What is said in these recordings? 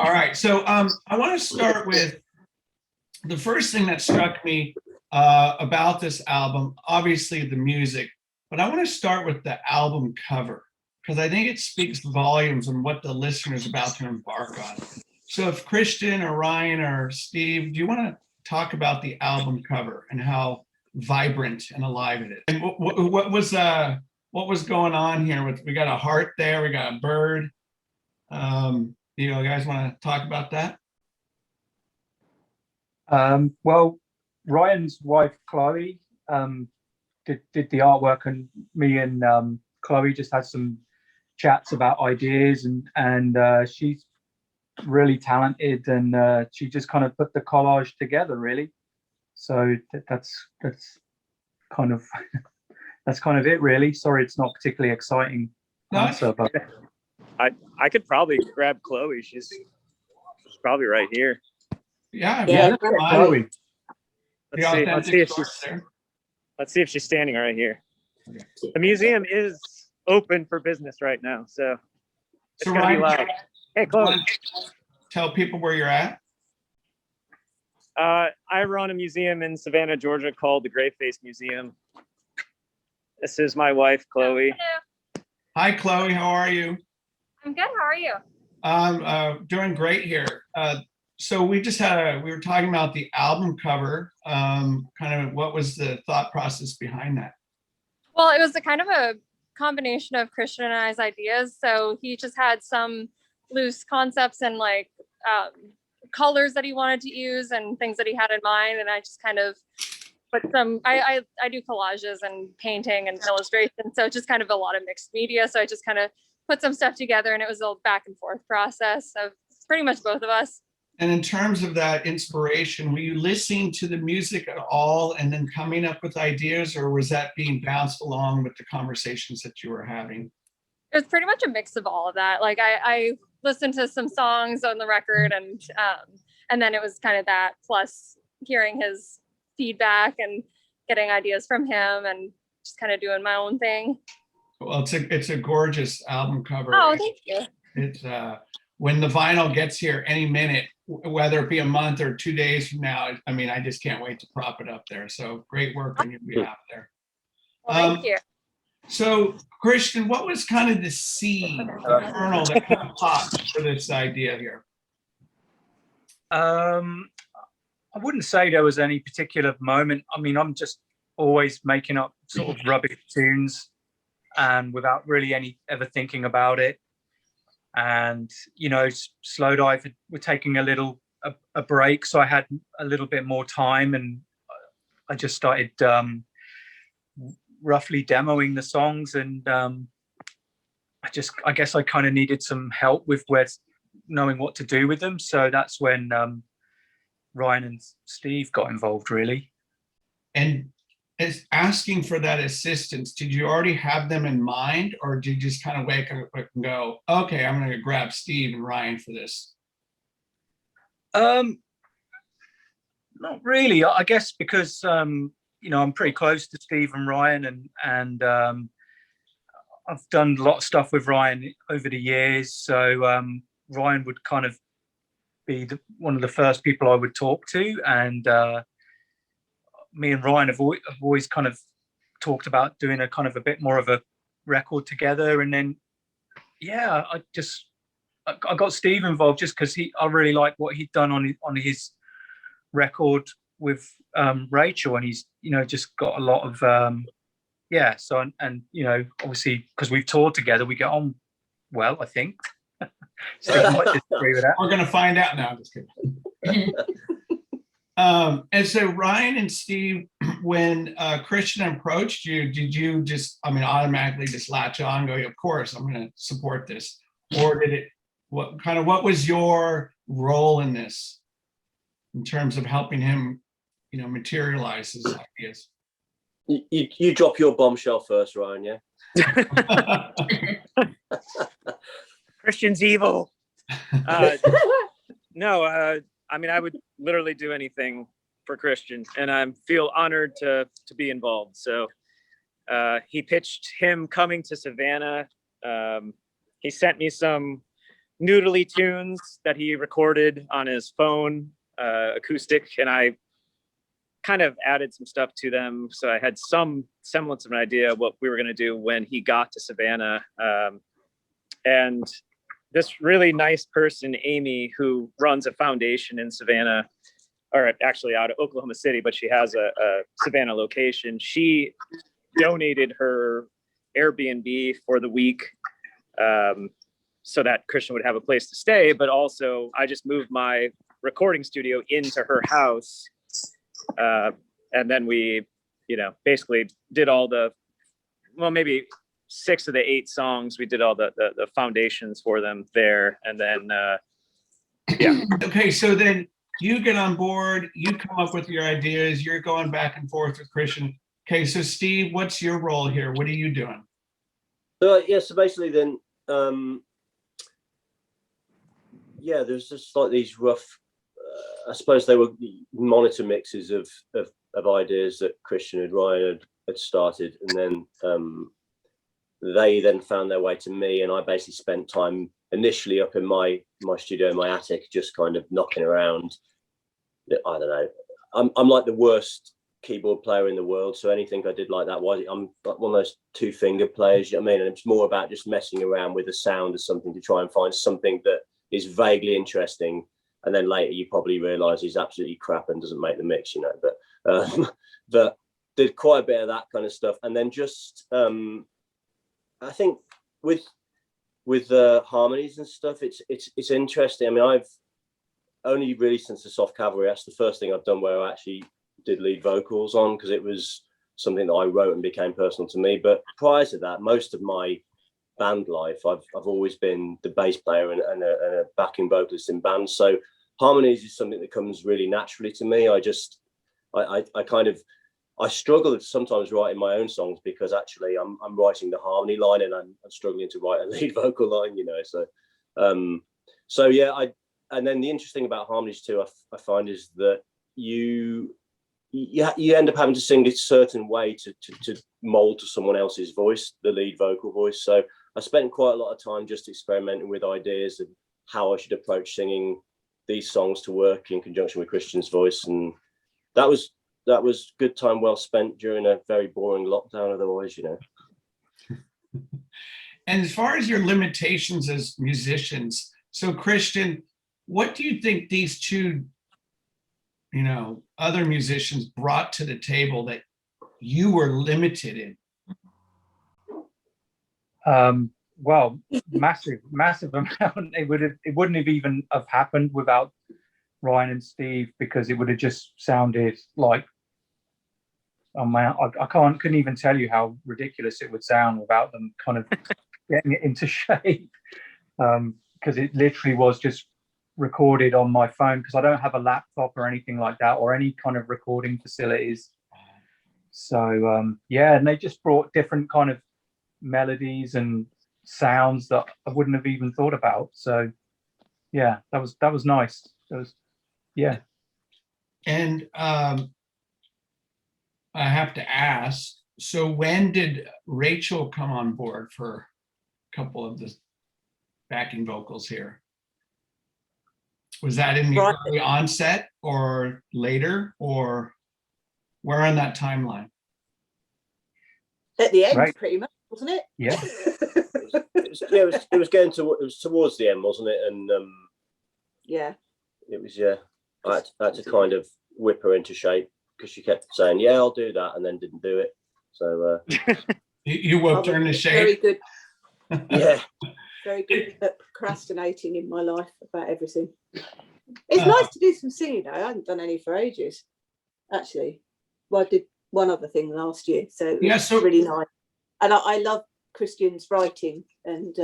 All right. So I want to start with the first thing that struck me about this album, obviously the music, but I want to start with the album cover because I think it speaks volumes on what the listener is about to embark on. So if Christian or Ryan or Steve, do you want to talk about the album cover and how vibrant and alive it is? And what was going on here? We got a heart there, we got a bird. You guys want to talk about that? Well, Ryan's wife Chloe did the artwork, and me and Chloe just had some chats about ideas, and she's really talented, and she just kind of put the collage together, really. So that's kind of that's kind of it, really. Sorry, it's not particularly exciting answer, but I could probably grab Chloe. She's probably right here. Yeah. Chloe. Let's see if she's standing right here. Okay. The museum is open for business right now, so it's gonna be loud. Hey, Chloe. Tell people where you're at. I run a museum in Savannah, Georgia called the Graveface Museum. This is my wife, Chloe. Hello. Hi, Chloe. How are you? I'm good. How are you? Doing great here. So we were talking about the album cover. Kind of what was the thought process behind that? Well, it was a kind of a combination of Christian and I's ideas. So he just had some loose concepts and like colors that he wanted to use and things that he had in mind. And I just kind of put some, I do collages and painting and illustration. So it's just kind of a lot of mixed media. So I just kind of put some stuff together, and it was a back and forth process of pretty much both of us. And in terms of that inspiration, were you listening to the music at all and then coming up with ideas, or was that being bounced along with the conversations that you were having? It was pretty much a mix of all of that. Like I listened to some songs on the record, and then it was kind of that plus hearing his feedback and getting ideas from him and just kind of doing my own thing. Well, it's a gorgeous album cover. Oh, thank you. It's when the vinyl gets here any minute, whether it be a month or 2 days from now, I mean, I just can't wait to prop it up there. So great work on your behalf there. Well, thank you. So Christian, what was kind of the seed, the kernel that kind of popped for this idea here? I wouldn't say there was any particular moment. I mean, I'm just always making up sort of rubbish tunes, and without really ever thinking about it. And Slow Dive, we're taking a break, so I had a little bit more time, and I just started roughly demoing the songs, and I guess I kind of needed some help with knowing what to do with them. So that's when Ryan and Steve got involved, really. And as asking for that assistance, did you already have them in mind, or did you just kind of wake up and go, okay, I'm going to grab Steve and Ryan for this? Not really. I guess because I'm pretty close to Steve and Ryan, and I've done a lot of stuff with Ryan over the years. So Ryan would kind of be one of the first people I would talk to, and me and Ryan have always kind of talked about doing a kind of a bit more of a record together. And then, yeah, I got Steve involved just because I really like what he'd done on his record with Rachel, and he's just got a lot of so and obviously because we've toured together, we get on well, I think. So I might disagree with that. We're gonna find out now. Just kidding. And so Ryan and Steve, when Christian approached you, did you just, automatically just latch on and go, of course, I'm going to support this? Or what was your role in this in terms of helping him, materialize his ideas? You drop your bombshell first, Ryan, yeah? Christian's evil. No, I would literally do anything for Christian, and I feel honored to be involved. So he pitched him coming to Savannah. He sent me some noodly tunes that he recorded on his phone, acoustic, and I kind of added some stuff to them. So I had some semblance of an idea of what we were going to do when he got to Savannah. And this really nice person, Amy, who runs a foundation in Savannah, or actually out of Oklahoma City, but she has a Savannah location. She donated her Airbnb for the week so that Christian would have a place to stay. But also I just moved my recording studio into her house. And then we, basically did all maybe 6 of the 8 songs. We did all the foundations for them there. And then, yeah. Okay, so then you get on board, you come up with your ideas, you're going back and forth with Christian. Okay, so Steve, what's your role here? What are you doing? So basically then, there's just like these rough, I suppose they were monitor mixes of ideas that Christian and Ryan had started, and then they then found their way to me, and I basically spent time initially up in my studio in my attic, just kind of knocking around. I don't know. I'm like the worst keyboard player in the world, so anything I did like that I'm like one of those 2-finger players, you know what I mean? And it's more about just messing around with the sound of something to try and find something that is vaguely interesting, and then later you probably realize he's absolutely crap and doesn't make the mix, but did quite a bit of that kind of stuff. And then just I think with harmonies and stuff, it's interesting. I mean, I've only really since the Soft Cavalry, that's the first thing I've done where I actually did lead vocals on, because it was something that I wrote and became personal to me. But prior to that, most of my band life, I've always been the bass player and a backing vocalist in bands. So harmonies is something that comes really naturally to me. I struggle sometimes writing my own songs, because actually I'm writing the harmony line and I'm struggling to write a lead vocal line, So yeah, and then the interesting about harmonies too, I find, is that you end up having to sing a certain way to mold to someone else's voice, the lead vocal voice. So I spent quite a lot of time just experimenting with ideas of how I should approach singing these songs to work in conjunction with Christian's voice, and that was good time well spent during a very boring lockdown otherwise, And as far as your limitations as musicians, so Christian, what do you think these two, other musicians brought to the table that you were limited in? Well, massive amount. It wouldn't have even have happened without Ryan and Steve, because it would have just sounded like, oh man, I couldn't even tell you how ridiculous it would sound without them kind of getting it into shape. Because it literally was just recorded on my phone, because I don't have a laptop or anything like that, or any kind of recording facilities. So and they just brought different kind of melodies and sounds that I wouldn't have even thought about. So yeah, that was nice. And I have to ask, so when did Rachel come on board for a couple of the backing vocals here? Was that in the early onset or later, or where on that timeline? At the end, Right. pretty much, wasn't it? Yeah. it was towards the end, wasn't it? And Yeah. it was, I had to kind of whip her into shape, because she kept saying, yeah, I'll do that, and then didn't do it. So You whipped her into shape. Very good. yeah. Very good at procrastinating in my life about everything. It's nice to do some singing though. I haven't done any for ages, actually. Well, I did one other thing last year, so it was really nice. And I love Christian's writing, and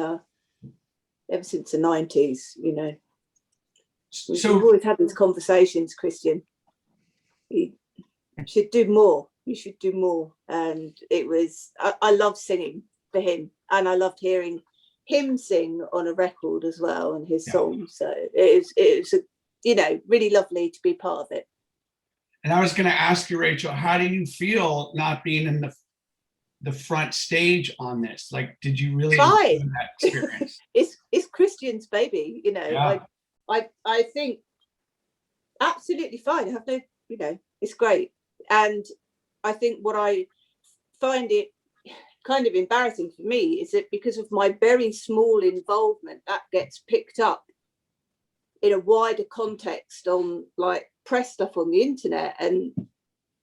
ever since the 90s, we've always had these conversations, Christian. You should do more. You should do more. And it was, I love singing for him, and I loved hearing him sing on a record as well, and his songs. So it was really lovely to be part of it. And I was going to ask you, Rachel, how do you feel not being in the front stage on this? Like, did you really enjoy that experience? it's Christian's baby, you know. Yeah. I think absolutely fine. I have no, you know, it's great. And I think what I find it kind of embarrassing for me is that because of my very small involvement, that gets picked up in a wider context on like press stuff on the internet. And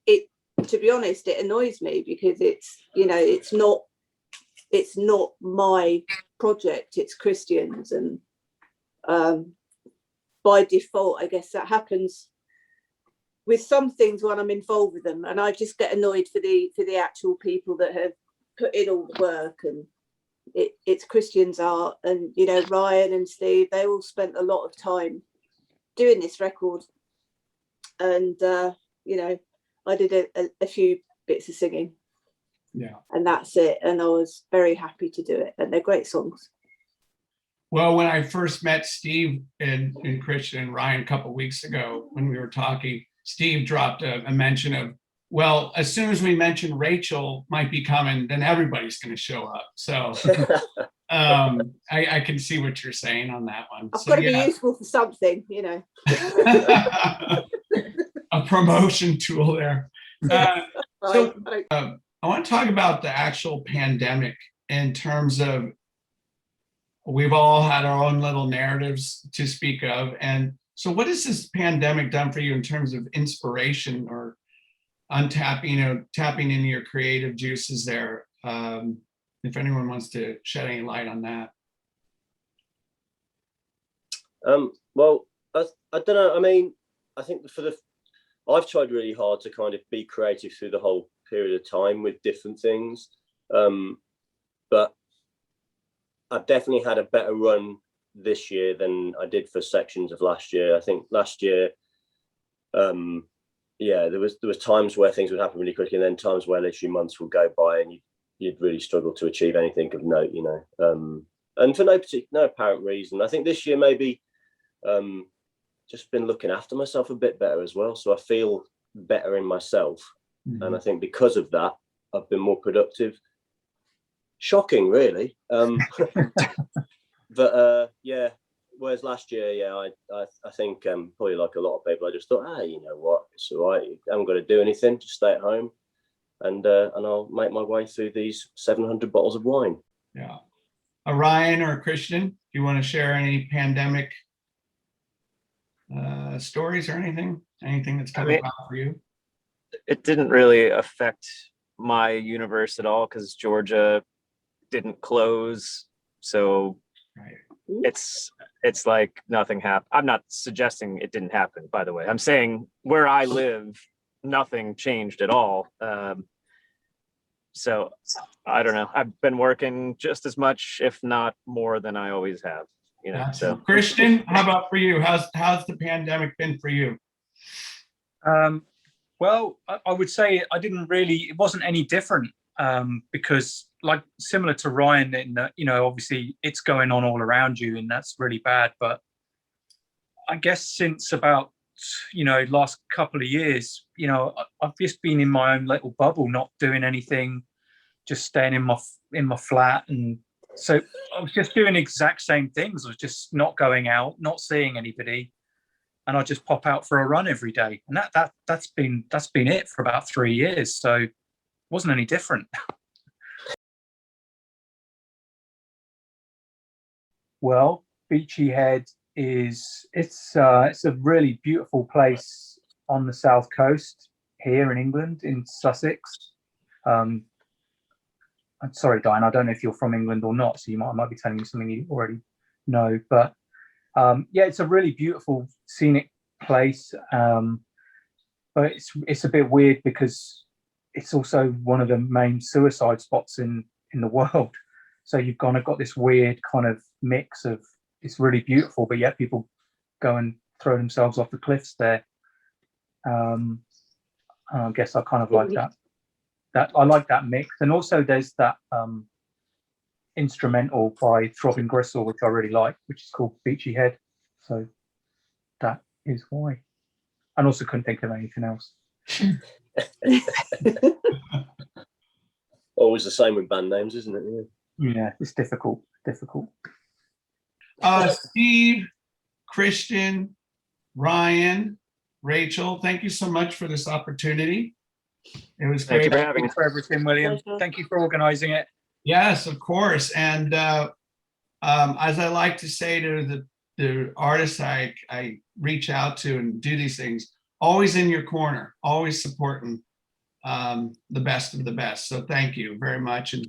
it, to be honest, it annoys me because it's, you know, it's not my project, it's Christian's. And by default, I guess that happens with some things when I'm involved with them, and I just get annoyed for the actual people that have put in all the work. And it's Christian's art, and you know, Ryan and Steve, they all spent a lot of time doing this record. And you know, I did a few bits of singing, Yeah. and that's it. And I was very happy to do it, and they're great songs. Well, when I first met Steve and Christian and Ryan a couple of weeks ago, when we were talking, Steve dropped a mention of, well, as soon as we mention Rachel might be coming, then everybody's going to show up. So I can see what you're saying on that one. I've So, got to be useful for something, you know. A promotion tool there. I want to talk about the actual pandemic in terms of, we've all had our own little narratives to speak of. And so what has this pandemic done for you in terms of inspiration or tapping into your creative juices there? If anyone wants to shed any light on that. Well, I don't know. I mean, I think I've tried really hard to kind of be creative through the whole period of time with different things. But I've definitely had a better run this year than I did for sections of last year. I think last year, there was times where things would happen really quickly, and then times where literally months would go by and you'd really struggle to achieve anything of note, you know. And for no apparent reason. I think this year maybe just been looking after myself a bit better as well. So I feel better in myself. Mm-hmm. And I think because of that, I've been more productive. Shocking, really. But yeah, whereas last year, I think probably like a lot of people, I just thought, you know what, it's all right. I haven't got to do anything, just stay at home, and I'll make my way through these 700 bottles of wine. Yeah. Ryan or Christian, do you want to share any pandemic stories or anything that's coming about for you? It didn't really affect my universe at all because Georgia didn't close, so right. It's like nothing happened. I'm not suggesting it didn't happen, by the way. I'm saying where I live, nothing changed at all. So I don't know. I've been working just as much, if not more, than I always have. You know. Gotcha. So Christian, how about for you? How's the pandemic been for you? Well, I would say it wasn't any different because like similar to Ryan in that, you know, obviously it's going on all around you and that's really bad. But I guess since about, you know, last couple of years, you know, I've just been in my own little bubble, not doing anything, just staying in my flat. And so I was just doing the exact same things. I was just not going out, not seeing anybody. And I just pop out for a run every day. And that's been it for about 3 years. So it wasn't any different. Well, Beachy Head it's a really beautiful place on the south coast here in England, in Sussex. I'm sorry, Diane, I don't know if you're from England or not, so I might be telling you something you already know, but it's a really beautiful scenic place, but it's a bit weird because it's also one of the main suicide spots in the world. So you've kind of got this weird kind of mix of it's really beautiful, but yet people go and throw themselves off the cliffs there. I guess I kind of like that. I like that mix, and also there's that instrumental by Throbbing Gristle, which I really like, which is called Beachy Head. So that is why. And also couldn't think of anything else. Always the same with band names, isn't it? Yeah, it's difficult. Steve, Christian, Ryan, Rachel, thank you so much for this opportunity. It was Thank you great. for having me. For everything, William. Pleasure. Thank you for organising it. Yes, of course. And as I like to say to the artists I reach out to and do these things, always in your corner, always supporting the best of the best. So thank you very much. And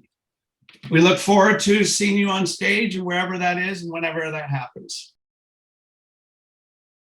we look forward to seeing you on stage and wherever that is and whenever that happens.